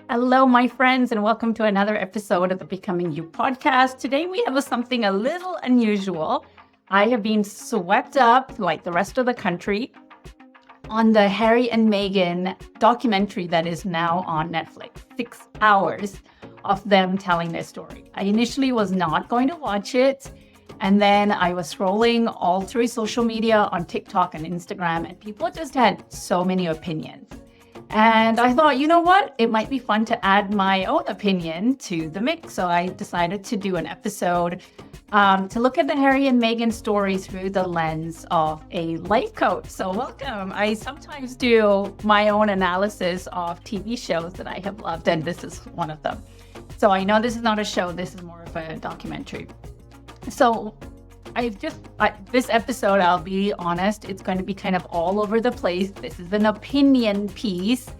Hello, my friends, and welcome to another episode of the Becoming You podcast. Today we have something a little unusual. I have been swept up, like the rest of the country, on the Harry and Meghan documentary that is now on Netflix. 6 hours of them telling their story. I initially was not going to watch it. And then I was scrolling all through social media on TikTok and Instagram, and people just had so many opinions. And I thought, you know what? It might be fun to add my own opinion to the mix. So I decided to do an episode to look at the Harry and Meghan story through the lens of a life coach. So welcome. I sometimes do my own analysis of TV shows that I have loved, and this is one of them. So I know this is not a show. This is more of a documentary. So this episode, I'll be honest, it's going to be kind of all over the place. This is an opinion piece,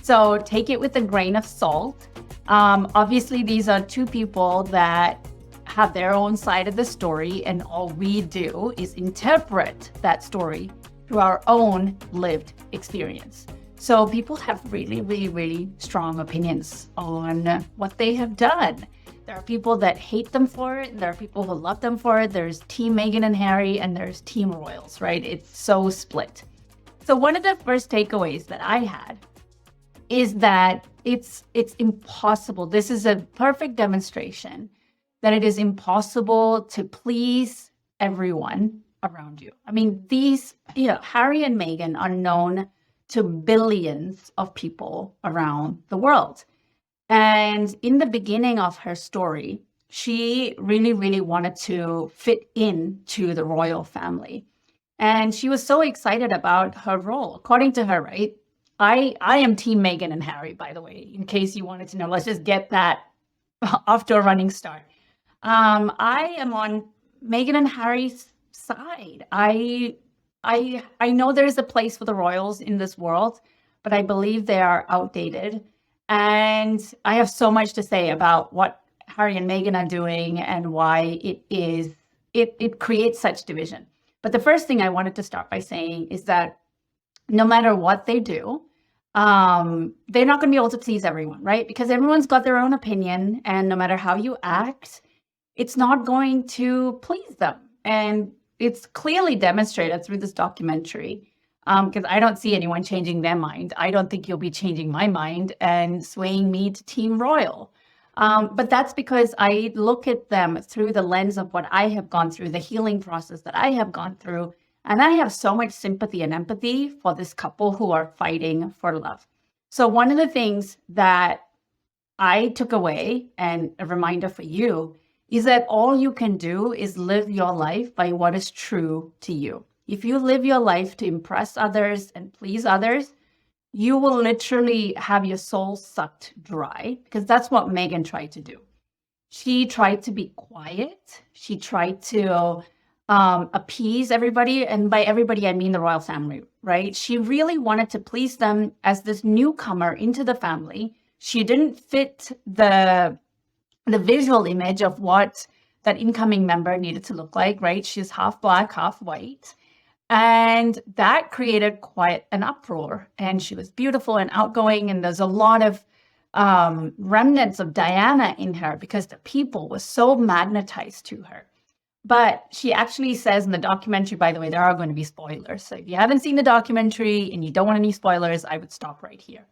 so take it with a grain of salt. Obviously, these are two people that have their own side of the story, and all we do is interpret that story through our own lived experience. So people have really, really, really strong opinions on what they have done. There are people that hate them for it, and there are people who love them for it. There's Team Meghan and Harry, and there's Team Royals, right? It's so split. So one of the first takeaways that I had is that it's impossible. This is a perfect demonstration that it is impossible to please everyone around you. I mean, Harry and Meghan are known to billions of people around the world. And in the beginning of her story, she really, really wanted to fit into the royal family. And she was so excited about her role. According to her, right? I am Team Meghan and Harry, by the way, in case you wanted to know. Let's just get that off to a running start. I am on Meghan and Harry's side. I know there's a place for the royals in this world, but I believe they are outdated. And I have so much to say about what Harry and Meghan are doing and why it creates such division. But the first thing I wanted to start by saying is that no matter what they do, they're not going to be able to please everyone, right? Because everyone's got their own opinion, and no matter how you act, it's not going to please them. And it's clearly demonstrated through this documentary. Because I don't see anyone changing their mind. I don't think you'll be changing my mind and swaying me to Team Royal. But that's because I look at them through the lens of what I have gone through, the healing process that I have gone through. And I have so much sympathy and empathy for this couple who are fighting for love. So one of the things that I took away, and a reminder for you, is that all you can do is live your life by what is true to you. If you live your life to impress others and please others, you will literally have your soul sucked dry, because that's what Meghan tried to do. She tried to be quiet. She tried to appease everybody. And by everybody, I mean the royal family, right? She really wanted to please them as this newcomer into the family. She didn't fit the visual image of what that incoming member needed to look like, right? She's half black, half white. And that created quite an uproar. And she was beautiful and outgoing. And there's a lot of remnants of Diana in her because the people were so magnetized to her. But she actually says in the documentary, by the way, there are going to be spoilers. So if you haven't seen the documentary and you don't want any spoilers, I would stop right here.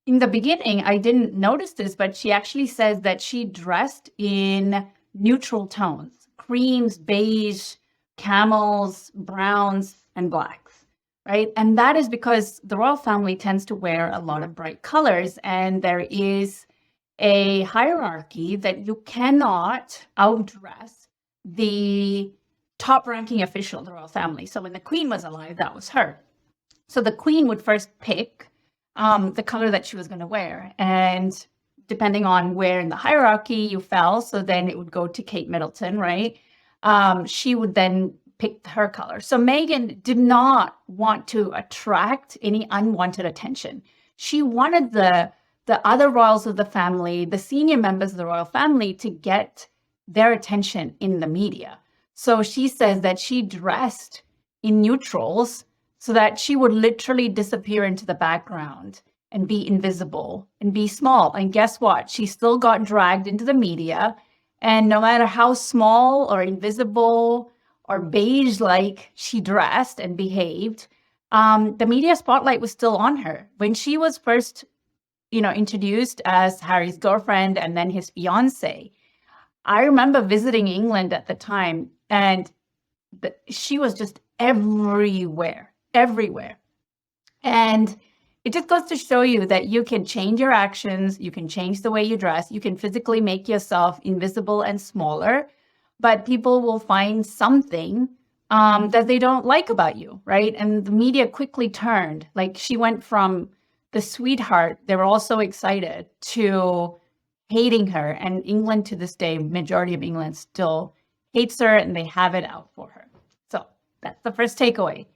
In the beginning, I didn't notice this, but she actually says that she dressed in neutral tones, creams, beige, camels, browns, and blacks, right? And that is because the royal family tends to wear a lot of bright colors, and there is a hierarchy that you cannot outdress the top-ranking official of the royal family. So when the queen was alive, that was her. So the queen would first pick the color that she was going to wear, and depending on where in the hierarchy you fell, so then it would go to Kate Middleton, right? She would then pick her color. So Meghan did not want to attract any unwanted attention. She wanted the other royals of the family, the senior members of the royal family, to get their attention in the media. So she says that she dressed in neutrals so that she would literally disappear into the background and be invisible and be small. And guess what? She still got dragged into the media. And no matter how small or invisible or beige-like she dressed and behaved, the media spotlight was still on her. When she was first, introduced as Harry's girlfriend and then his fiance, I remember visiting England at the time, and she was just everywhere, everywhere. And it just goes to show you that you can change your actions, you can change the way you dress, you can physically make yourself invisible and smaller, but people will find something that they don't like about you, right? And the media quickly turned. Like, she went from the sweetheart, they were all so excited, to hating her. And England to this day, majority of England still hates her, and they have it out for her. So that's the first takeaway.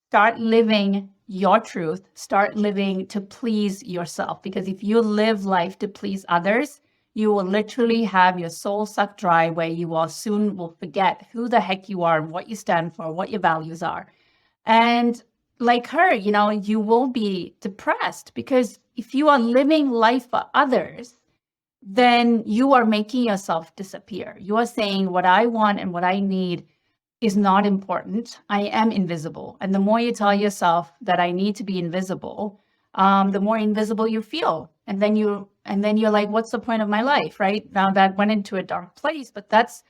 Start living your truth. Start living to please yourself. Because if you live life to please others, you will literally have your soul sucked dry, where you will soon will forget who the heck you are and what you stand for, what your values are. And like her, you will be depressed, because if you are living life for others, then you are making yourself disappear. You are saying what I want and what I need is not important. I am invisible. And the more you tell yourself that I need to be invisible, the more invisible you feel. And then you're like, what's the point of my life, right? Now that went into a dark place, but that's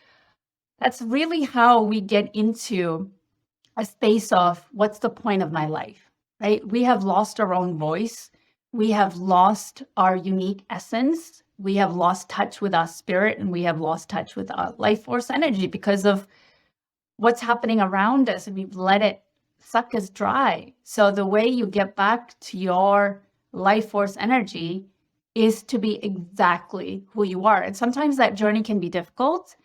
really how we get into a space of what's the point of my life, right? We have lost our own voice. We have lost our unique essence. We have lost touch with our spirit, and we have lost touch with our life force energy because of what's happening around us, and we've let it suck us dry. So the way you get back to your life force energy is to be exactly who you are. And sometimes that journey can be difficult,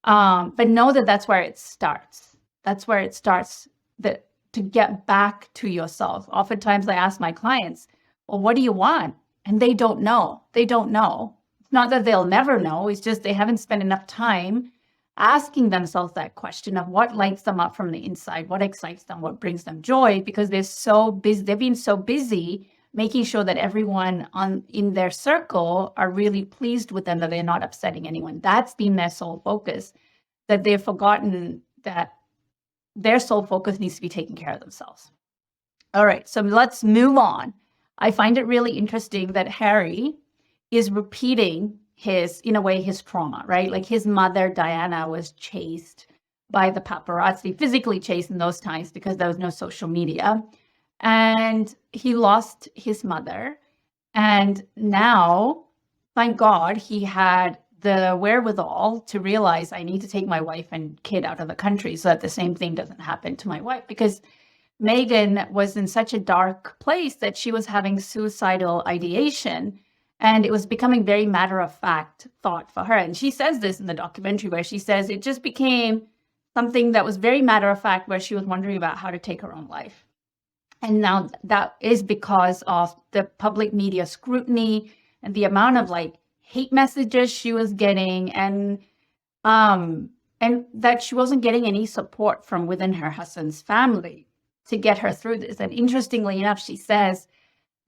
but know that that's where it starts. That's where it starts, to get back to yourself. Oftentimes I ask my clients, well, what do you want? And they don't know. They don't know. It's not that they'll never know. It's just they haven't spent enough time asking themselves that question of what lights them up from the inside, what excites them, what brings them joy, because they're so busy. They've been so busy making sure that everyone in their circle are really pleased with them, that they're not upsetting anyone. That's been their sole focus, that they've forgotten that their sole focus needs to be taking care of themselves. All right, so let's move on. I find it really interesting that Harry is repeating his trauma, right? Like, his mother, Diana, was chased by the paparazzi, physically chased in those times because there was no social media. And he lost his mother. And now, thank God, he had the wherewithal to realize, I need to take my wife and kid out of the country so that the same thing doesn't happen to my wife. Because Megan was in such a dark place that she was having suicidal ideation. And it was becoming very matter-of-fact thought for her. And she says this in the documentary, where she says it just became something that was very matter-of-fact, where she was wondering about how to take her own life. And now that is because of the public media scrutiny and the amount of hate messages she was getting, and that she wasn't getting any support from within her husband's family to get her through this. And interestingly enough, she says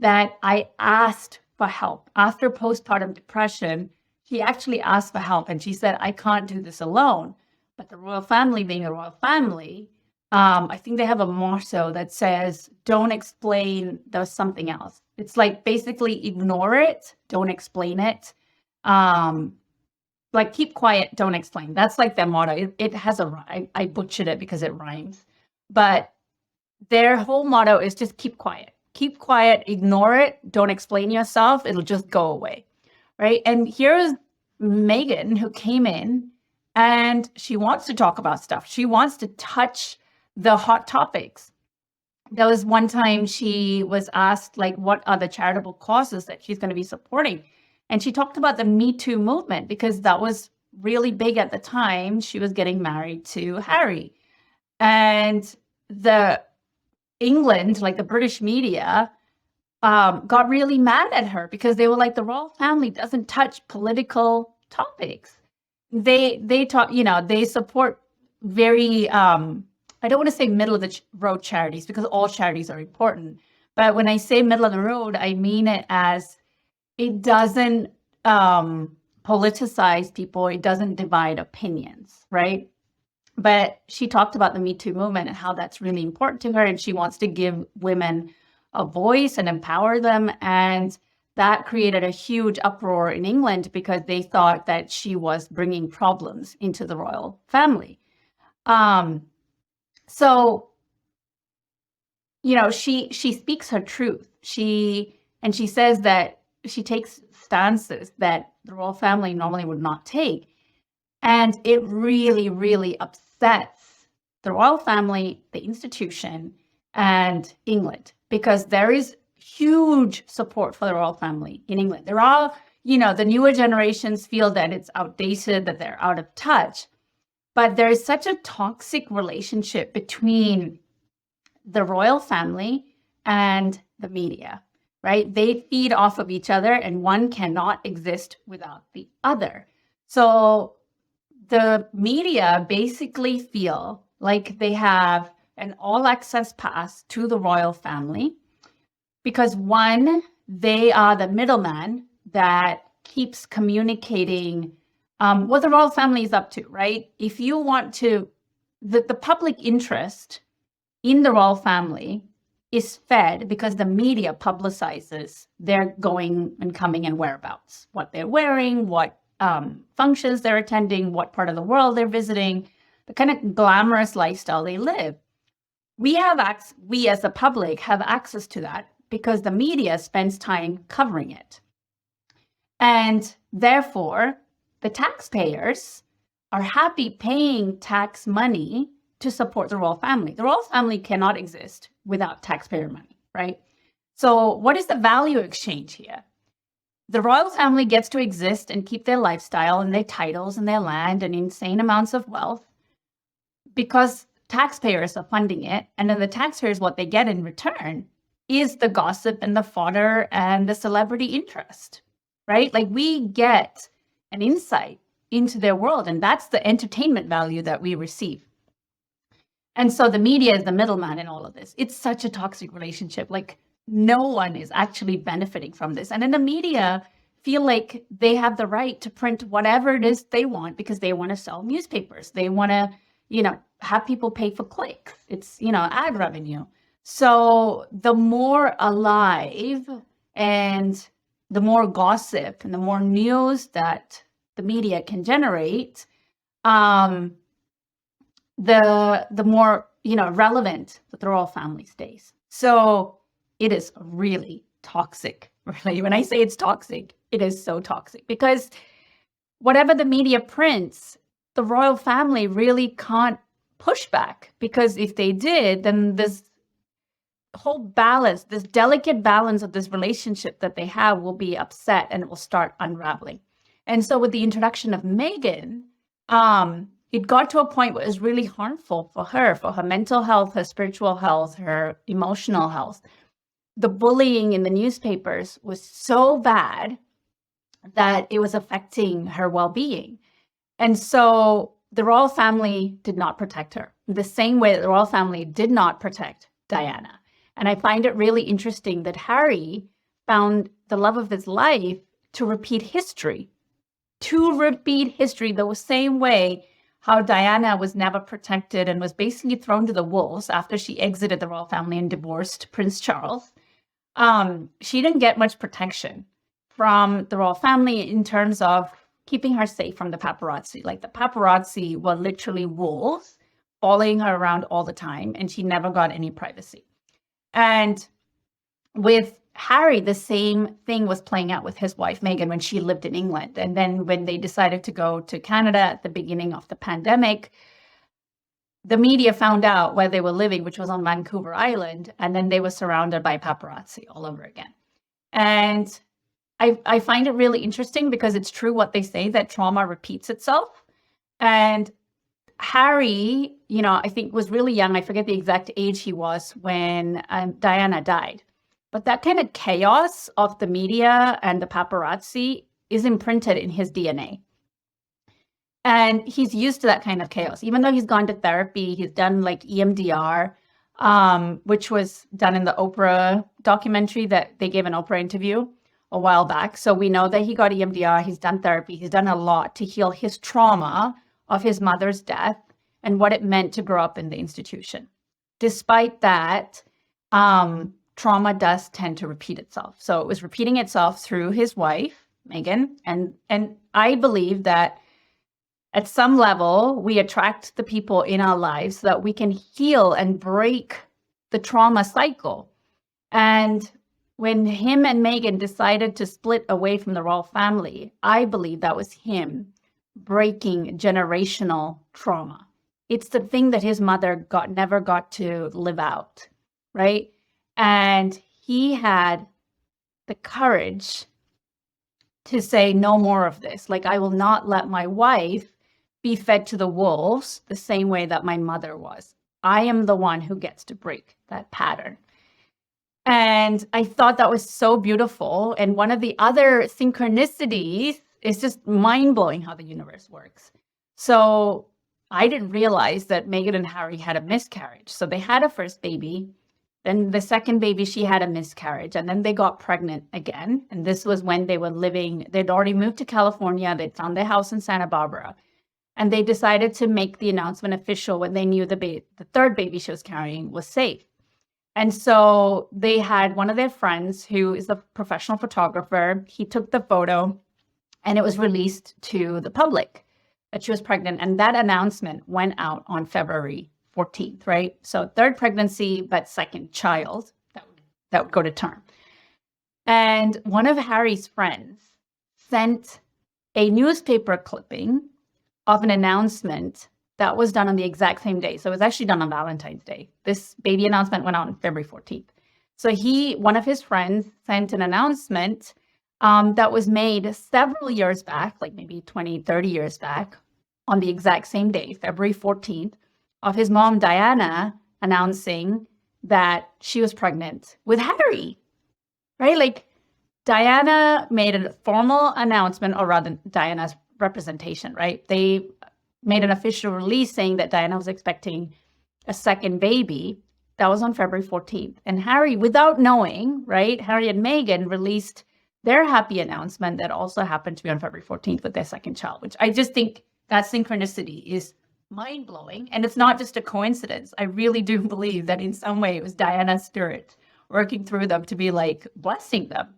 that I asked for help. After postpartum depression, she actually asked for help, and she said, I can't do this alone. But the royal family, being a royal family, I think they have a motto that says, don't explain, there's something else. It's like, basically ignore it, don't explain it. Keep quiet, don't explain. That's like their motto. It has a rhyme. I butchered it because it rhymes. But their whole motto is just keep quiet. Keep quiet, ignore it, don't explain yourself, it'll just go away, right? And here's Megan, who came in, and she wants to talk about stuff. She wants to touch the hot topics. There was one time she was asked, what are the charitable causes that she's going to be supporting? And she talked about the Me Too movement, because that was really big at the time. She was getting married to Harry. And England, the British media, got really mad at her, because they were like, the royal family doesn't touch political topics. They talk, they support very, I don't want to say middle of the road charities, because all charities are important, But when I say middle of the road, I mean it as it doesn't politicize people. It doesn't divide opinions, right? But she talked about the Me Too movement and how that's really important to her. And she wants to give women a voice and empower them. And that created a huge uproar in England because they thought that she was bringing problems into the royal family. So, she speaks her truth. She says that she takes stances that the royal family normally would not take. And it really, really upsets the royal family, the institution, and England, because there is huge support for the royal family in England. They're all, the newer generations feel that it's outdated, that they're out of touch. But there is such a toxic relationship between the royal family and the media, right? They feed off of each other, and one cannot exist without the other. So the media basically feel like they have an all-access pass to the royal family because, one, they are the middleman that keeps communicating what the royal family is up to, right? If you want to, the public interest in the royal family is fed because the media publicizes their going and coming and whereabouts, what they're wearing, what functions they're attending, what part of the world they're visiting, the kind of glamorous lifestyle they live. We as the public have access to that because the media spends time covering it. And therefore, the taxpayers are happy paying tax money to support the royal family. The royal family cannot exist without taxpayer money, right? So what is the value exchange here? The royal family gets to exist and keep their lifestyle and their titles and their land and insane amounts of wealth because taxpayers are funding it. And then the taxpayers, what they get in return is the gossip and the fodder and the celebrity interest, right? Like we get an insight into their world, and that's the entertainment value that we receive. And so the media is the middleman in all of this. It's such a toxic relationship. Like no one is actually benefiting from this. And then the media feel like they have the right to print whatever it is they want because they want to sell newspapers. They want to, have people pay for clicks. It's, ad revenue. So the more alive and the more gossip and the more news that the media can generate, the more, relevant that the royal family stays. So it is really toxic. Really. When I say it's toxic, it is so toxic because whatever the media prints, the royal family really can't push back because if they did, then this whole balance, this delicate balance of this relationship that they have will be upset and it will start unraveling. And so with the introduction of Meghan, it got to a point where it was really harmful for her mental health, her spiritual health, her emotional health. The bullying in the newspapers was so bad that it was affecting her well-being. And so the royal family did not protect her the same way that the royal family did not protect Diana. And I find it really interesting that Harry found the love of his life to repeat history the same way how Diana was never protected and was basically thrown to the wolves after she exited the royal family and divorced Prince Charles. She didn't get much protection from the royal family in terms of keeping her safe from the paparazzi. Like the paparazzi were literally wolves following her around all the time, and she never got any privacy. And with Harry, the same thing was playing out with his wife, Meghan, when she lived in England. And then when they decided to go to Canada at the beginning of the pandemic, the media found out where they were living, which was on Vancouver Island. And then they were surrounded by paparazzi all over again. And I find it really interesting because it's true what they say, that trauma repeats itself. And Harry, I think was really young. I forget the exact age he was when Diana died. But that kind of chaos of the media and the paparazzi is imprinted in his DNA. And he's used to that kind of chaos. Even though he's gone to therapy, he's done like EMDR, which was done in the Oprah documentary that they gave an Oprah interview a while back. So we know that he got EMDR, he's done therapy, he's done a lot to heal his trauma of his mother's death and what it meant to grow up in the institution. Despite that, trauma does tend to repeat itself. So it was repeating itself through his wife, Megan, and I believe that at some level, we attract the people in our lives so that we can heal and break the trauma cycle. And when him and Megan decided to split away from the royal family, I believe that was him breaking generational trauma. It's the thing that his mother never got to live out, right? And he had the courage to say no more of this. Like, I will not let my wife be fed to the wolves the same way that my mother was. I am the one who gets to break that pattern. And I thought that was so beautiful. And one of the other synchronicities is just mind-blowing how the universe works. So I didn't realize that Meghan and Harry had a miscarriage. So they had a first baby. Then the second baby, she had a miscarriage. And then they got pregnant again. And this was when they were living, they'd already moved to California. They'd found their house in Santa Barbara. And they decided to make the announcement official when they knew the third baby she was carrying was safe. And so they had one of their friends who is a professional photographer. He took the photo and it was released to the public that she was pregnant. And that announcement went out on February 14th, right? So third pregnancy, but second child that would go to term. And one of Harry's friends sent a newspaper clipping of an announcement that was done on the exact same day. So it was actually done on Valentine's Day. This baby announcement went out on February 14th. So one of his friends sent an announcement that was made several years back, like maybe 20, 30 years back, on the exact same day, February 14th, of his mom, Diana, announcing that she was pregnant with Harry, right? Like, Diana made a formal announcement, or rather Diana's representation, right? They made an official release saying that Diana was expecting a second baby. That was on February 14th. And Harry, without knowing, right, Harry and Meghan released their happy announcement that also happened to be on February 14th with their second child, which I just think that synchronicity is mind-blowing. And it's not just a coincidence. I really do believe that in some way it was Diana's spirit working through them to be like blessing them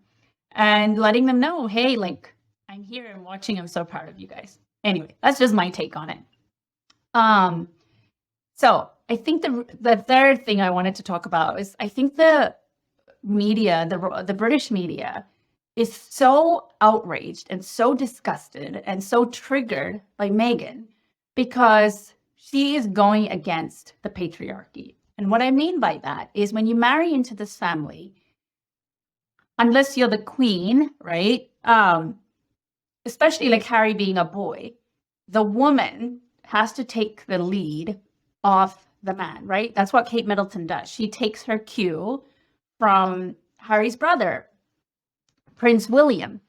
and letting them know, hey, like, I'm here and watching. I'm so proud of you guys. Anyway, that's just my take on it. So I think the third thing I wanted to talk about is I think the media, the British media, is so outraged and so disgusted and so triggered by Meghan because she is going against the patriarchy. And what I mean by that is when you marry into this family, unless you're the queen, right? Especially like Harry being a boy, the woman has to take the lead of the man, right? That's what Kate Middleton does. She takes her cue from Harry's brother, Prince William.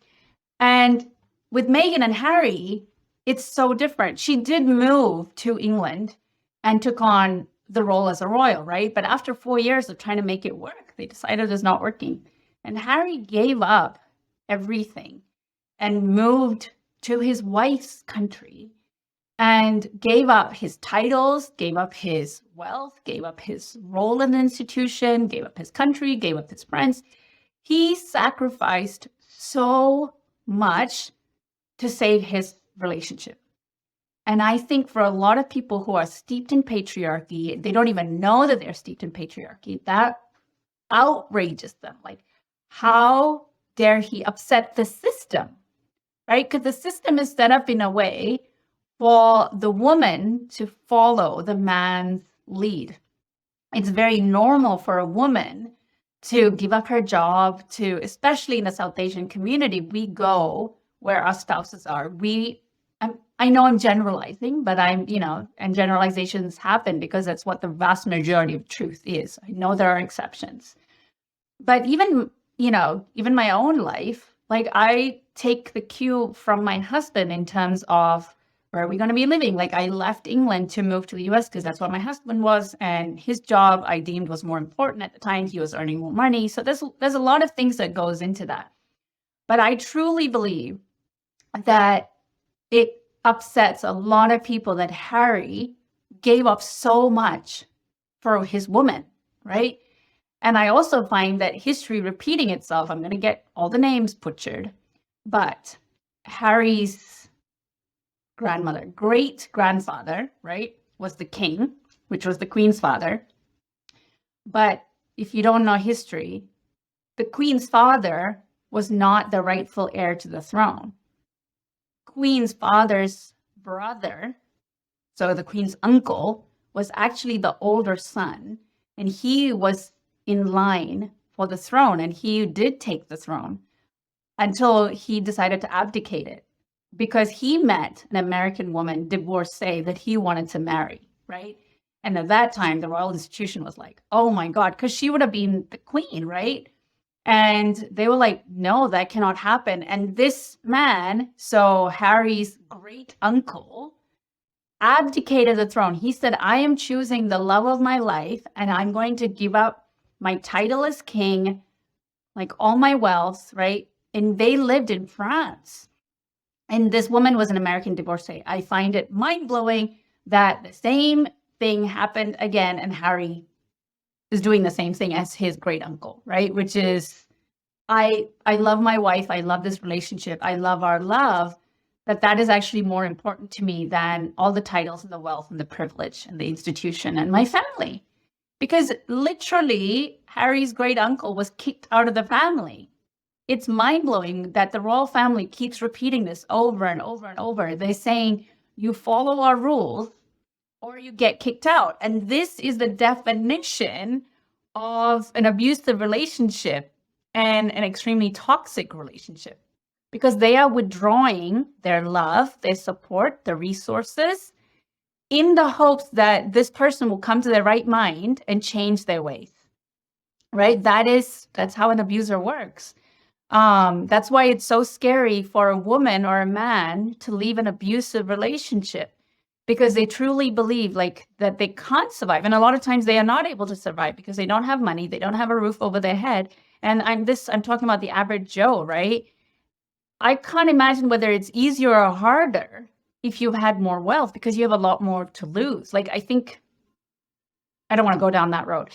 And with Meghan and Harry, it's so different. She did move to England and took on the role as a royal, right? But after 4 years of trying to make it work, they decided it's not working. And Harry gave up everything and moved to his wife's country and gave up his titles, gave up his wealth, gave up his role in the institution, gave up his country, gave up his friends. He sacrificed so much to save his relationship. And I think for a lot of people who are steeped in patriarchy, they don't even know that they're steeped in patriarchy. That outrages them. Like, how dare he upset the system, right? Because the system is set up in a way for the woman to follow the man's lead. It's very normal for a woman to give up her job, to, especially in the South Asian community, we go where our spouses are. I know I'm generalizing, but and generalizations happen because that's what the vast majority of truth is. I know there are exceptions. But even my own life, like I take the cue from my husband in terms of where are we going to be living? Like, I left England to move to the US because that's what my husband was. And his job I deemed was more important at the time. He was earning more money. So there's a lot of things that goes into that. But I truly believe that it upsets a lot of people that Harry gave up so much for his woman, right? And I also find that history repeating itself. I'm going to get all the names butchered, but Harry's grandmother, great grandfather, right, was the king, which was the queen's father. But if you don't know history, the queen's father was not the rightful heir to the throne. Queen's father's brother, so the queen's uncle, was actually the older son, and he was in line for the throne, and he did take the throne until he decided to abdicate it because he met an American woman, divorcee, that he wanted to marry, right? And at that time, the royal institution was like, oh my God, because she would have been the queen, right? And they were like, no, that cannot happen. And this man, so Harry's great uncle, abdicated the throne. He said, I am choosing the love of my life, and I'm going to give up my title as king, like all my wealth, right? And they lived in France. And this woman was an American divorcee. I find it mind-blowing that the same thing happened again, and Harry is doing the same thing as his great uncle, right? Which is, I love my wife. I love this relationship. I love our love. That is actually more important to me than all the titles and the wealth and the privilege and the institution and my family. Because literally, Harry's great uncle was kicked out of the family. It's mind-blowing that the royal family keeps repeating this over and over and over. They're saying, you follow our rules or you get kicked out. And this is the definition of an abusive relationship and an extremely toxic relationship, because they are withdrawing their love, their support, their resources in the hopes that this person will come to their right mind and change their ways, right? That's how an abuser works. That's why it's so scary for a woman or a man to leave an abusive relationship, because they truly believe like that they can't survive. And a lot of times they are not able to survive because they don't have money, they don't have a roof over their head. And I'm talking about the average Joe, right? I can't imagine whether it's easier or harder if you've had more wealth, because you have a lot more to lose. Like, I think, I don't want to go down that road.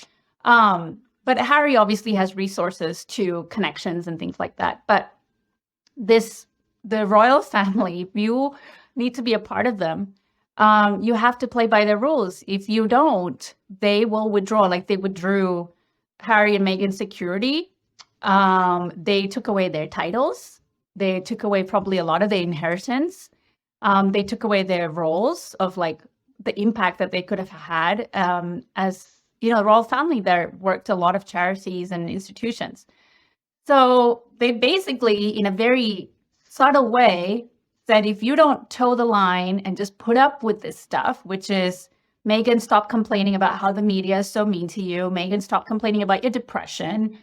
But Harry obviously has resources to connections and things like that. But the royal family, if you need to be a part of them, you have to play by their rules. If you don't, they will withdraw. Like, they withdrew Harry and Meghan's security. They took away their titles. They took away probably a lot of their inheritance. They took away their roles of like the impact that they could have had as, you know, the royal family that worked a lot of charities and institutions. So they basically, in a very subtle way, said, if you don't toe the line and just put up with this stuff, which is, Meghan, stop complaining about how the media is so mean to you. Meghan, stop complaining about your depression.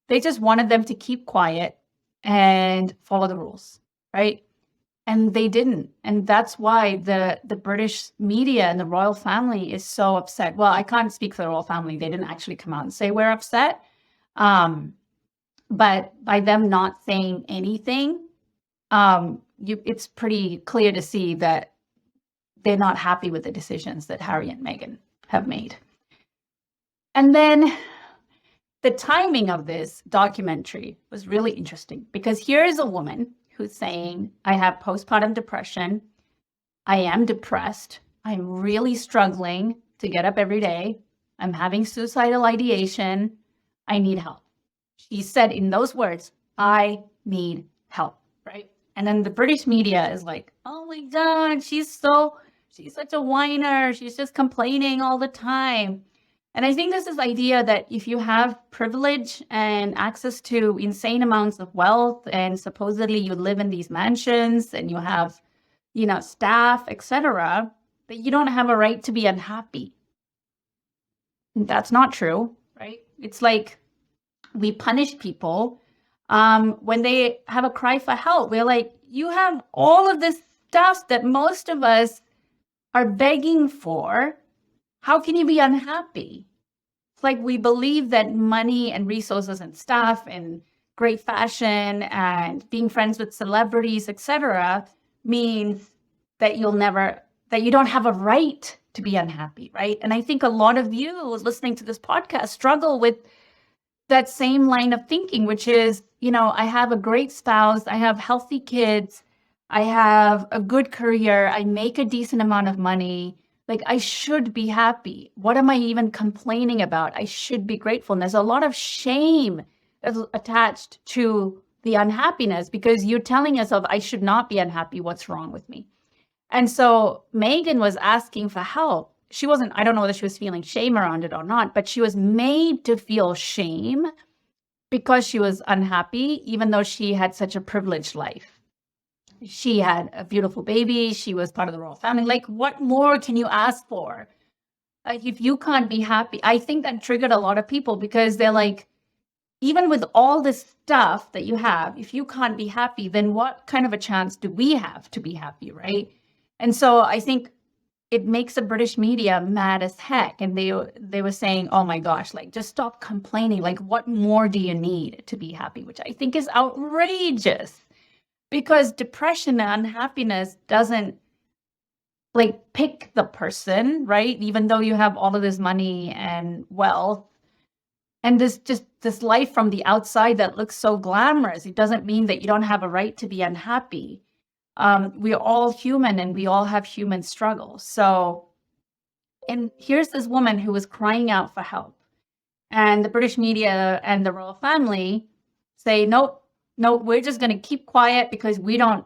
They just wanted them to keep quiet and follow the rules, right? And they didn't. And that's why the British media and the royal family is so upset. Well, I can't speak for the royal family. They didn't actually come out and say we're upset. But by them not saying anything, it's pretty clear to see that they're not happy with the decisions that Harry and Meghan have made. And then the timing of this documentary was really interesting, because here is a woman who's saying, I have postpartum depression. I am depressed. I'm really struggling to get up every day. I'm having suicidal ideation. I need help. She said in those words, I need help, right? And then the British media is like, oh my God, she's such a whiner. She's just complaining all the time. And I think this is the idea that if you have privilege and access to insane amounts of wealth, and supposedly you live in these mansions and you have, you know, staff, etc., that you don't have a right to be unhappy. That's not true, right? It's like we punish people when they have a cry for help. We're like, you have all of this stuff that most of us are begging for, how can you be unhappy? It's like we believe that money and resources and stuff and great fashion and being friends with celebrities, etc., means that you don't have a right to be unhappy, right? And I think a lot of you listening to this podcast struggle with that same line of thinking, which is, I have a great spouse, I have healthy kids, I have a good career, I make a decent amount of money. Like, I should be happy. What am I even complaining about? I should be grateful. And there's a lot of shame that's attached to the unhappiness because you're telling yourself, I should not be unhappy. What's wrong with me? And so Megan was asking for help. I don't know whether she was feeling shame around it or not, but she was made to feel shame because she was unhappy, even though she had such a privileged life. She had a beautiful baby. She was part of the royal family. Like, what more can you ask for? Like, if you can't be happy, I think that triggered a lot of people because they're like, even with all this stuff that you have, if you can't be happy, then what kind of a chance do we have to be happy, right? And so I think it makes the British media mad as heck. And they were saying, oh my gosh, like, just stop complaining. Like, what more do you need to be happy? Which I think is outrageous. Because depression and unhappiness doesn't like pick the person, right? Even though you have all of this money and wealth and this life from the outside that looks so glamorous, it doesn't mean that you don't have a right to be unhappy. We're all human and we all have human struggles. So, and here's this woman who was crying out for help. And the British media and the royal family say, nope. No, we're just going to keep quiet because we don't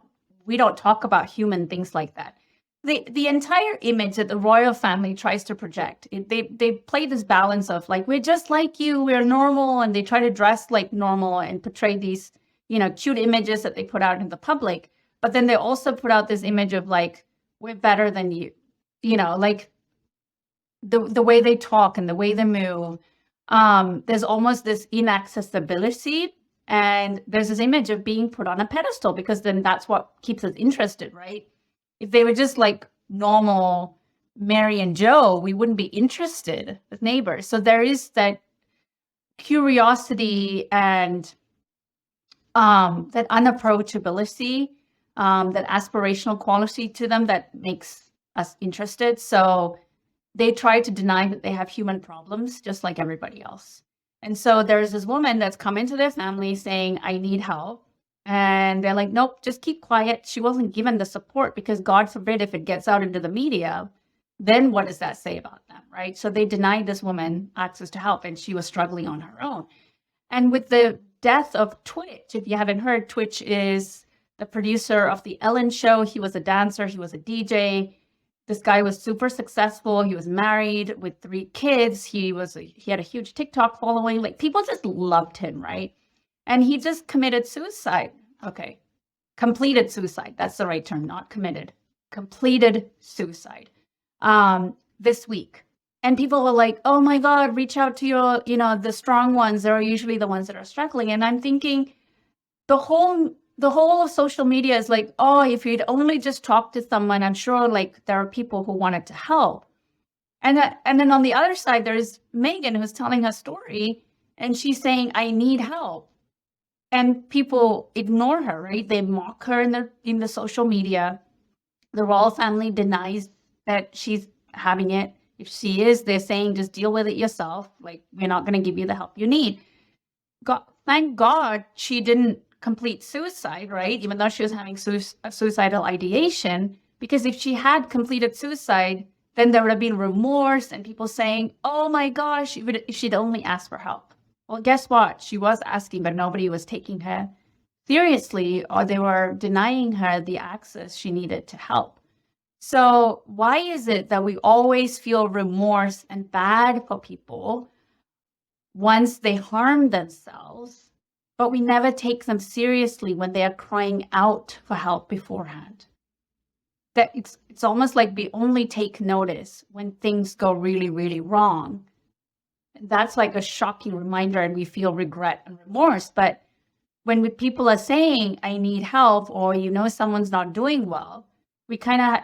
talk about human things like that. The entire image that the royal family tries to project, they play this balance of like, we're just like you, we're normal, and they try to dress like normal and portray these, cute images that they put out in the public. But then they also put out this image of like, we're better than you, like the way they talk and the way they move. There's almost this inaccessibility. And there's this image of being put on a pedestal because then that's what keeps us interested, right? If they were just like normal Mary and Joe, we wouldn't be interested as neighbors. So there is that curiosity and that unapproachability, that aspirational quality to them that makes us interested. So they try to deny that they have human problems just like everybody else. And so there's this woman that's come into their family saying, I need help. And they're like, nope, just keep quiet. She wasn't given the support because God forbid if it gets out into the media, then what does that say about them, right? So they denied this woman access to help and she was struggling on her own. And with the death of Twitch, if you haven't heard, Twitch is the producer of The Ellen Show. He was a dancer. He was a DJ. This guy was super successful. He was married with 3 kids. He had a huge TikTok following. Like, people just loved him, right? And he just committed suicide. Okay. Completed suicide. That's the right term, not committed. Completed suicide this week. And people were like, oh my God, reach out to your, the strong ones. They're usually the ones that are struggling. And I'm thinking the whole social media is like, oh, if you'd only just talk to someone, I'm sure like there are people who wanted to help. And then on the other side, there's Megan who's telling her story and she's saying, I need help. And people ignore her, right? They mock her in the social media. The royal family denies that she's having it. If she is, they're saying just deal with it yourself. Like, we're not going to give you the help you need. Thank God she didn't complete suicide, right? Even though she was having suicidal ideation, because if she had completed suicide, then there would have been remorse and people saying, oh my gosh, if she'd only asked for help. Well, guess what? She was asking, but nobody was taking her seriously, or they were denying her the access she needed to help. So why is it that we always feel remorse and bad for people once they harm themselves, but we never take them seriously when they are crying out for help beforehand? That it's almost like we only take notice when things go really, really wrong. That's like a shocking reminder, and we feel regret and remorse. But when people are saying, I need help, or someone's not doing well, we kind of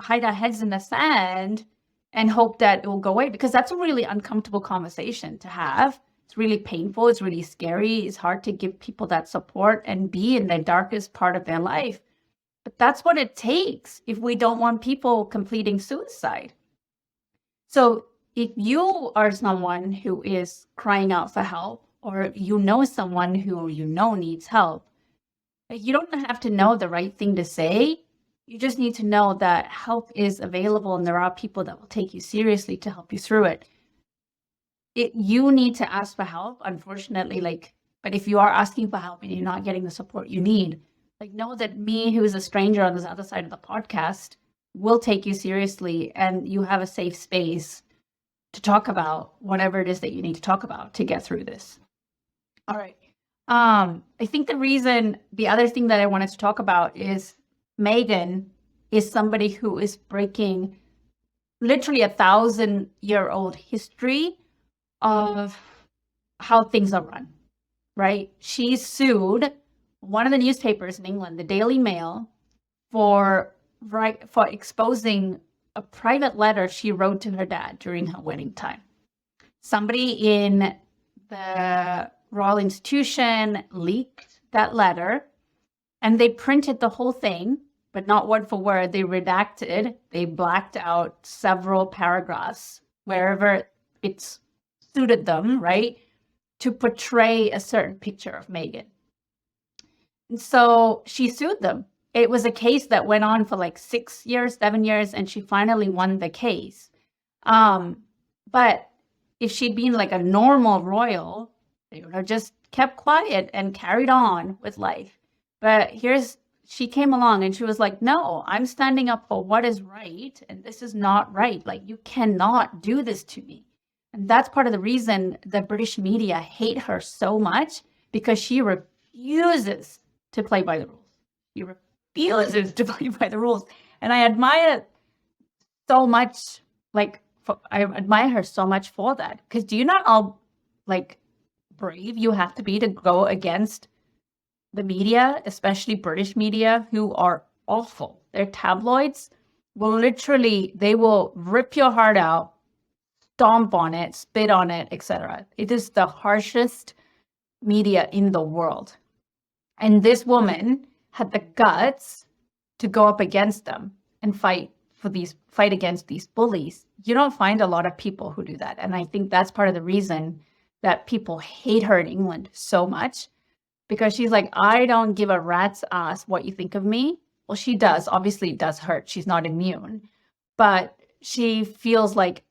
hide our heads in the sand and hope that it will go away, because that's a really uncomfortable conversation to have. It's really painful. It's really scary. It's hard to give people that support and be in the darkest part of their life. But that's what it takes if we don't want people completing suicide. So if you are someone who is crying out for help, or you know someone who you know needs help, you don't have to know the right thing to say. You just need to know that help is available and there are people that will take you seriously to help you through it. You need to ask for help, unfortunately, but if you are asking for help and you're not getting the support you need, know that me, who is a stranger on this other side of the podcast, will take you seriously, and you have a safe space to talk about whatever it is that you need to talk about to get through this. All right. I think the other thing that I wanted to talk about is Megan is somebody who is breaking literally 1,000-year-old history of how things are run, right? She sued one of the newspapers in England, the Daily Mail, for exposing a private letter she wrote to her dad during her wedding time. Somebody in the Royal Institution leaked that letter, and they printed the whole thing, but not word for word. They redacted, they blacked out several paragraphs wherever it's suited them, right, to portray a certain picture of Meghan. And so she sued them. It was a case that went on for 6 years, 7 years, and she finally won the case. But if she'd been a normal royal, they would have just kept quiet and carried on with life. But she came along and she was like, no, I'm standing up for what is right, and this is not right. You cannot do this to me. And that's part of the reason the British media hate her so much, because she refuses to play by the rules. She refuses to play by the rules. And I admire so much, I admire her so much for that. Because do you know how, brave you have to be to go against the media, especially British media, who are awful. Their tabloids they will rip your heart out, stomp on it, spit on it, etc. It is the harshest media in the world. And this woman had the guts to go up against them and fight against these bullies. You don't find a lot of people who do that. And I think that's part of the reason that people hate her in England so much, because she's like, I don't give a rat's ass what you think of me. Well, she does. Obviously, it does hurt. She's not immune. But she feels like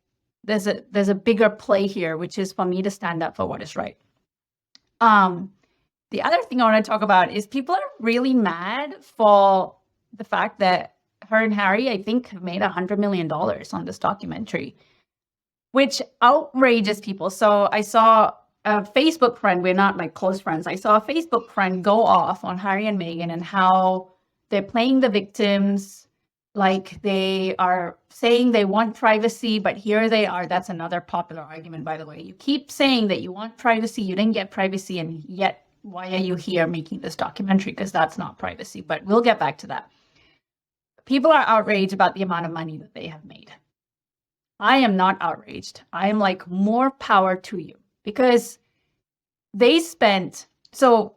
there's a bigger play here, which is for me to stand up for what is right. The other thing I want to talk about is people are really mad for the fact that her and Harry, I think, have made $100 million on this documentary, which outrages people. So I saw a Facebook friend, we're not close friends, I saw a Facebook friend go off on Harry and Meghan and how they're playing the victims, they are saying they want privacy, but here they are. That's another popular argument, by the way. You keep saying that you want privacy, you didn't get privacy, and yet why are you here making this documentary? Because that's not privacy, but we'll get back to that. People are outraged about the amount of money that they have made. I am not outraged. I am more power to you, because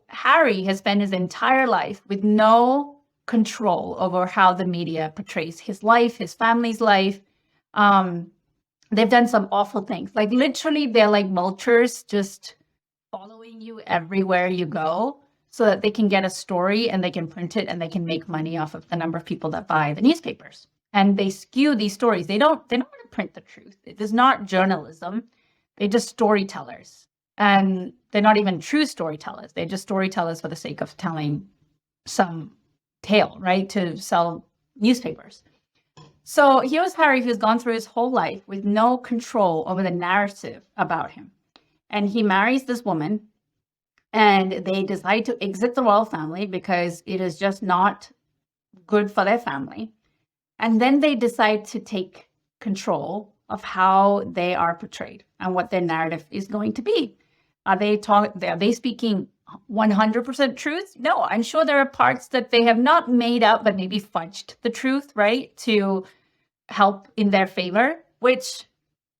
Harry has spent his entire life with no control over how the media portrays his life, his family's life. They've done some awful things. Literally, they're like vultures, just following you everywhere you go, so that they can get a story and they can print it and they can make money off of the number of people that buy the newspapers. And they skew these stories. They don't want to print the truth. It is not journalism. They're just storytellers. And they're not even true storytellers. They're just storytellers for the sake of telling some tale, right? To sell newspapers. So here's Harry, who's gone through his whole life with no control over the narrative about him. And he marries this woman, and they decide to exit the royal family because it is just not good for their family. And then they decide to take control of how they are portrayed and what their narrative is going to be. Are they speaking 100% truth? No, I'm sure there are parts that they have not made up, but maybe fudged the truth, right? To help in their favor, which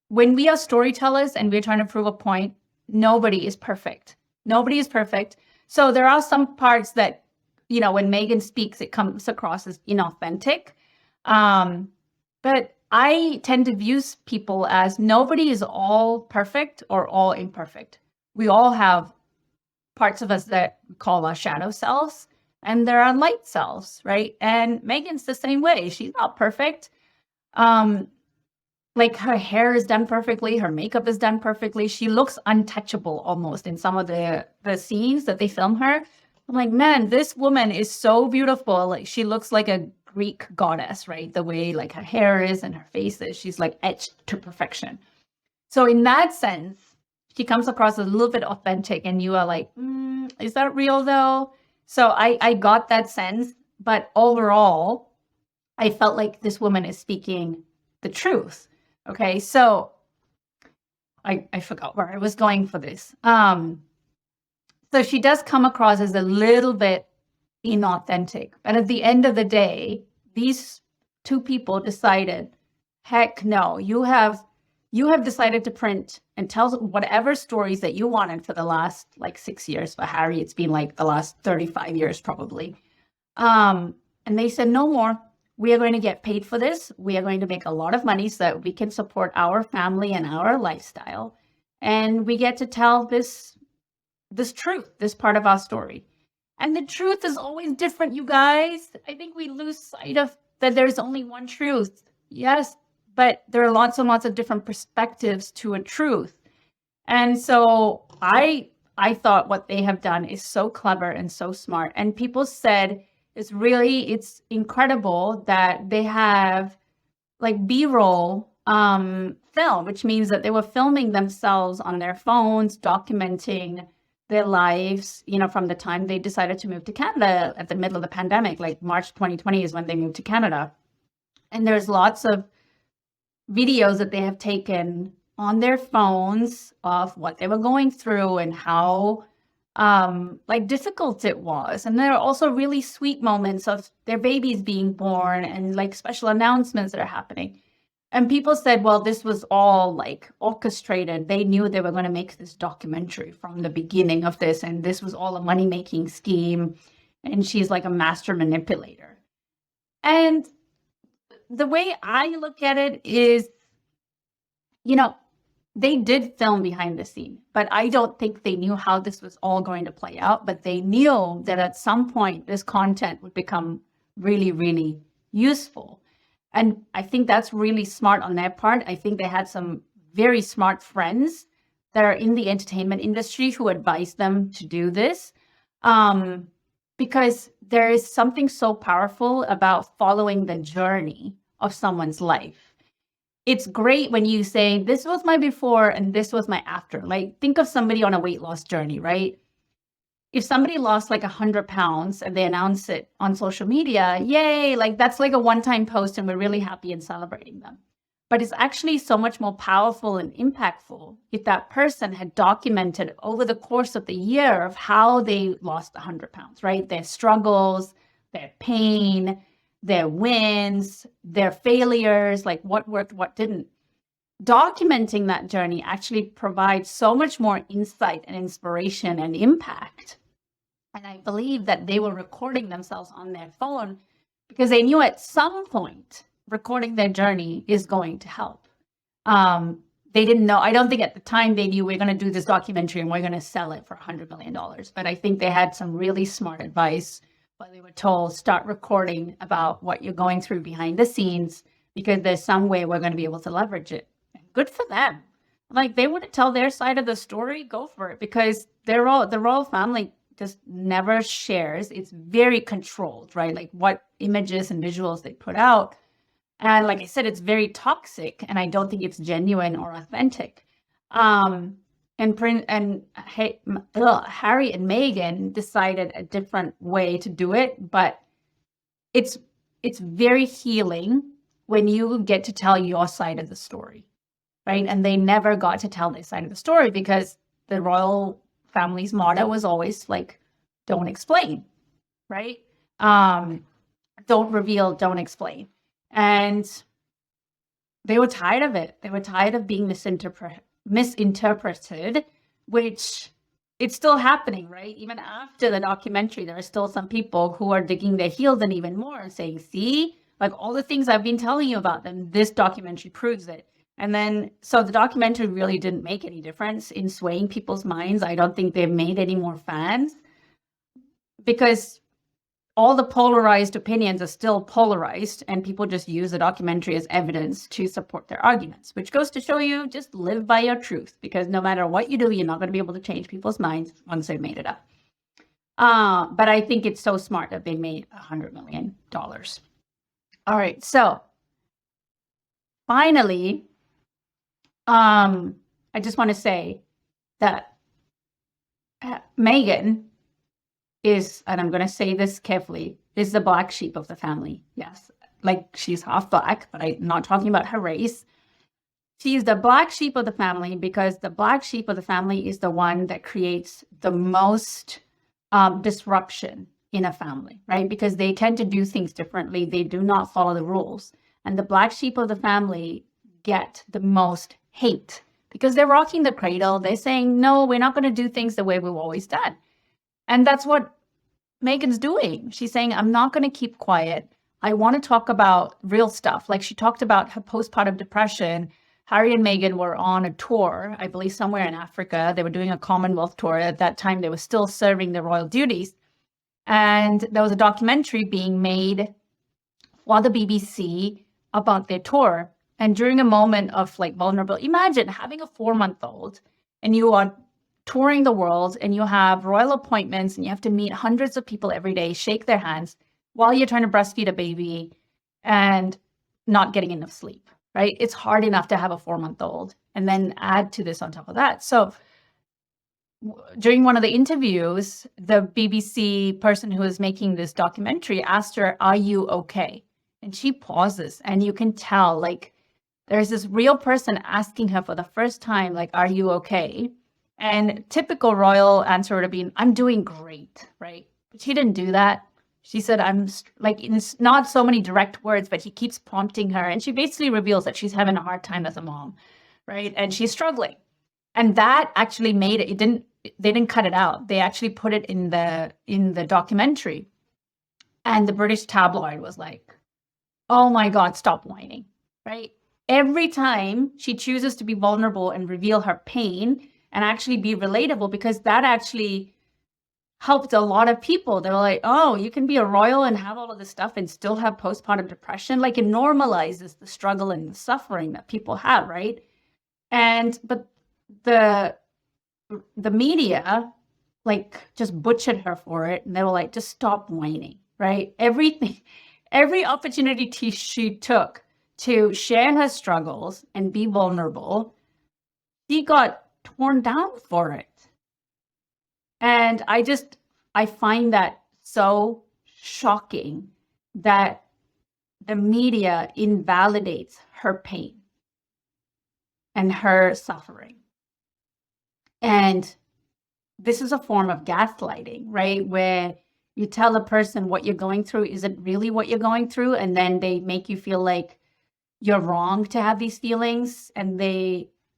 when we are storytellers and we're trying to prove a point, nobody is perfect. Nobody is perfect. So there are some parts that, when Megan speaks, it comes across as inauthentic. But I tend to view people as nobody is all perfect or all imperfect. We all have parts of us that we call our shadow selves, and there are light selves, right? And Megan's the same way. She's not perfect. Like her hair is done perfectly, her makeup is done perfectly. She looks untouchable almost in some of the scenes that they film her. I'm like, man, this woman is so beautiful. Like she looks like a Greek goddess, right? The way like her hair is and her face is, she's like etched to perfection. So in that sense, she comes across as a little bit authentic, and you are like, is that real though? So I got that sense, but overall, I felt like this woman is speaking the truth. Okay, so I forgot where I was going for this. So she does come across as a little bit inauthentic. But at the end of the day, these two people decided, heck no, you have decided to print and tell whatever stories that you wanted for the last like 6 years. For Harry, it's been like the last 35 years probably. And they said, no more. We are going to get paid for this. We are going to make a lot of money so that we can support our family and our lifestyle. And we get to tell this truth, this part of our story. And the truth is always different, you guys. I think we lose sight of that there's only one truth. Yes, but there are lots and lots of different perspectives to a truth. And so I thought what they have done is so clever and so smart. And people said, it's incredible that they have like B-roll film, which means that they were filming themselves on their phones, documenting their lives, from the time they decided to move to Canada at the middle of the pandemic, like March 2020 is when they moved to Canada. And there's lots of videos that they have taken on their phones of what they were going through and how difficult it was. And there are also really sweet moments of their babies being born and like special announcements that are happening. And people said, well, this was all like orchestrated. They knew they were going to make this documentary from the beginning of this, and this was all a money-making scheme. And she's like a master manipulator. And the way I look at it is, they did film behind the scene, but I don't think they knew how this was all going to play out. But they knew that at some point this content would become really, really useful. And I think that's really smart on their part. I think they had some very smart friends that are in the entertainment industry who advised them to do this. Because there is something so powerful about following the journey of someone's life. It's great when you say, this was my before and this was my after. Like, think of somebody on a weight loss journey, right? If somebody lost like 100 pounds and they announce it on social media, yay, like that's like a one-time post and we're really happy and celebrating them. But it's actually so much more powerful and impactful if that person had documented over the course of the year of how they lost 100 pounds, right? Their struggles, their pain, their wins, their failures, like what worked, what didn't. Documenting that journey actually provides so much more insight and inspiration and impact. And I believe that they were recording themselves on their phone because they knew at some point recording their journey is going to help. They didn't know. I don't think at the time they knew we're going to do this documentary and we're going to sell it for $100 million. But I think they had some really smart advice. But they were told, start recording about what you're going through behind the scenes because there's some way we're going to be able to leverage it. And good for them. Like, they want to tell their side of the story, go for it, because the royal family just never shares. It's very controlled, right? Like what images and visuals they put out. And like I said, it's very toxic, and I don't think it's genuine or authentic. Harry and Meghan decided a different way to do it, but it's very healing when you get to tell your side of the story, right? And they never got to tell their side of the story because the royal family's motto was always like, don't explain, right? Don't reveal, don't explain. And they were tired of it. They were tired of being misinterpreted, which it's still happening, right? Even after the documentary, there are still some people who are digging their heels in even more and saying, see, like all the things I've been telling you about them, this documentary proves it. And then, so the documentary really didn't make any difference in swaying people's minds. I don't think they've made any more fans because all the polarized opinions are still polarized, and people just use the documentary as evidence to support their arguments, which goes to show you just live by your truth, because no matter what you do, you're not going to be able to change people's minds once they've made it up. But I think it's so smart that they made $100 million. All right, so finally, I just want to say that Meghan is, and I'm going to say this carefully, is the black sheep of the family. Yes, like she's half black, but I'm not talking about her race. She's the black sheep of the family because the black sheep of the family is the one that creates the most disruption in a family, right? Because they tend to do things differently. They do not follow the rules. And the black sheep of the family get the most hate because they're rocking the cradle. They're saying, no, we're not going to do things the way we've always done. And that's what Meghan's doing. She's saying, I'm not going to keep quiet. I want to talk about real stuff. Like she talked about her postpartum depression. Harry and Meghan were on a tour, I believe somewhere in Africa. They were doing a Commonwealth tour. At that time, they were still serving their royal duties. And there was a documentary being made for the BBC about their tour. And during a moment of like vulnerable, imagine having a 4-month-old and you are touring the world and you have royal appointments and you have to meet hundreds of people every day, shake their hands while you're trying to breastfeed a baby and not getting enough sleep, right? It's hard enough to have a 4-month-old and then add to this on top of that. So during one of the interviews, the BBC person who was making this documentary asked her, are you okay? And she pauses and you can tell like there's this real person asking her for the first time, like, are you okay? And typical royal answer would have been, I'm doing great, right? But she didn't do that. She said, I'm like, it's not so many direct words, but he keeps prompting her. And she basically reveals that she's having a hard time as a mom, right? And she's struggling. And that actually made it, they didn't cut it out. They actually put it in the documentary. And the British tabloid was like, oh my God, stop whining, right? Every time she chooses to be vulnerable and reveal her pain, and actually be relatable, because that actually helped a lot of people. They were like, oh, you can be a royal and have all of this stuff and still have postpartum depression. Like it normalizes the struggle and the suffering that people have, right? But the media like just butchered her for it. And they were like, just stop whining, right? Every opportunity she took to share her struggles and be vulnerable, she got torn down for it. And I find that so shocking that the media invalidates her pain and her suffering. And this is a form of gaslighting, right? Where you tell a person what you're going through isn't really what you're going through, and then they make you feel like you're wrong to have these feelings, and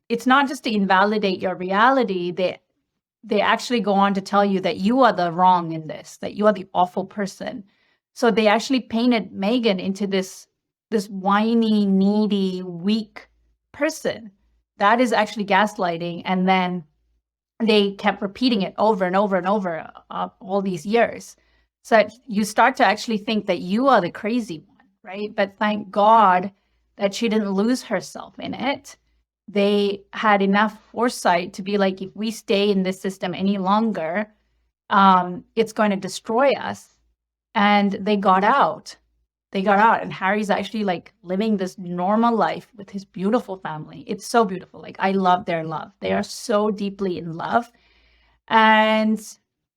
it's not just to invalidate your reality, they actually go on to tell you that you are the wrong in this, that you are the awful person. So they actually painted Meghan into this whiny, needy, weak person. That is actually gaslighting. And then they kept repeating it over and over and over all these years. So you start to actually think that you are the crazy one, right? But thank God that she didn't lose herself in it. They had enough foresight to be like, if we stay in this system any longer, it's going to destroy us. And they got out. And Harry's actually like living this normal life with his beautiful family. It's so beautiful. Like I love their love. They are so deeply in love. And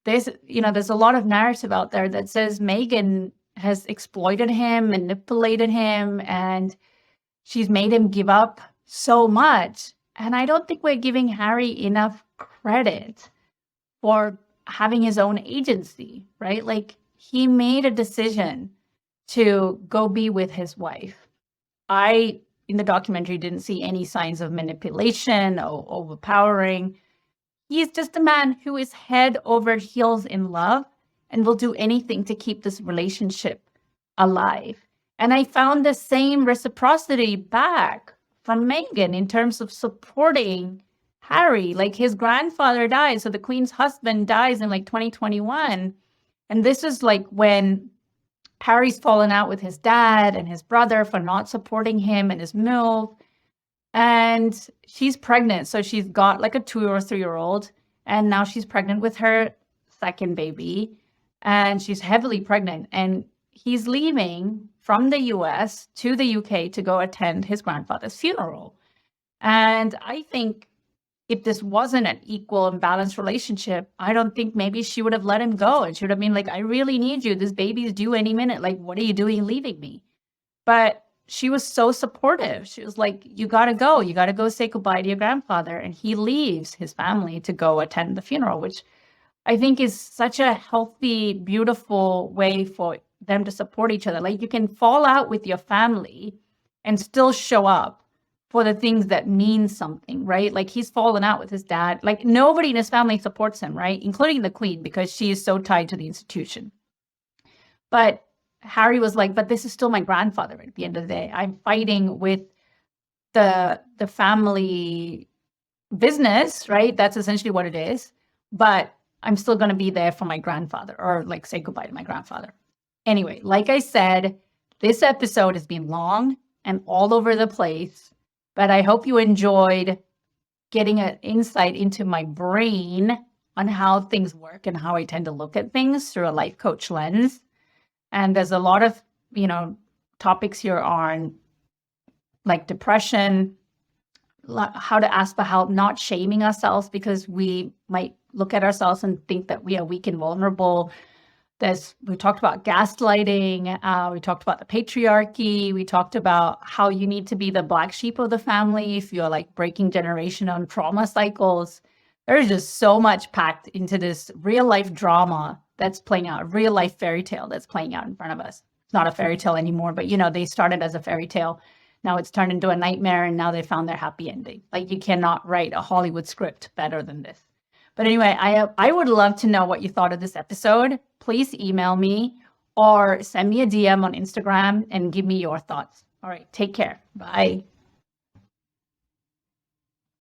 there's a lot of narrative out there that says Meghan has exploited him, manipulated him, and she's made him give up so much. And I don't think we're giving Harry enough credit for having his own agency, right? Like he made a decision to go be with his wife. I, in the documentary, didn't see any signs of manipulation or overpowering. He's just a man who is head over heels in love and will do anything to keep this relationship alive. And I found the same reciprocity back from Meghan in terms of supporting Harry. Like his grandfather died, so the Queen's husband dies in like 2021. And this is like when Harry's fallen out with his dad and his brother for not supporting him and his move. And she's pregnant. So she's got like a 2 or 3-year-old. And now she's pregnant with her second baby. And she's heavily pregnant. And he's leaving from the US to the UK to go attend his grandfather's funeral. And I think if this wasn't an equal and balanced relationship, I don't think maybe she would have let him go. And she would have been like, I really need you. This baby's due any minute. Like, what are you doing leaving me? But she was so supportive. She was like, you got to go. You got to go say goodbye to your grandfather. And he leaves his family to go attend the funeral, which I think is such a healthy, beautiful way for them to support each other. Like you can fall out with your family and still show up for the things that mean something, right? Like he's fallen out with his dad. Like nobody in his family supports him, right? Including the Queen, because she is so tied to the institution. But Harry was like, but this is still my grandfather at the end of the day. I'm fighting with the family business, right? That's essentially what it is. But I'm still going to be there for my grandfather, or like say goodbye to my grandfather. Anyway, like I said, this episode has been long and all over the place, but I hope you enjoyed getting an insight into my brain on how things work and how I tend to look at things through a life coach lens. And there's a lot of, topics here on like depression, how to ask for help, not shaming ourselves because we might look at ourselves and think that we are weak and vulnerable. We talked about gaslighting. We talked about the patriarchy. We talked about how you need to be the black sheep of the family if you're like breaking generational trauma cycles. There's just so much packed into this real life drama that's playing out, a real life fairy tale that's playing out in front of us. It's not a fairy tale anymore, but they started as a fairy tale. Now it's turned into a nightmare, and now they found their happy ending. Like you cannot write a Hollywood script better than this. But anyway, I would love to know what you thought of this episode. Please email me or send me a DM on Instagram and give me your thoughts. All right, take care. Bye.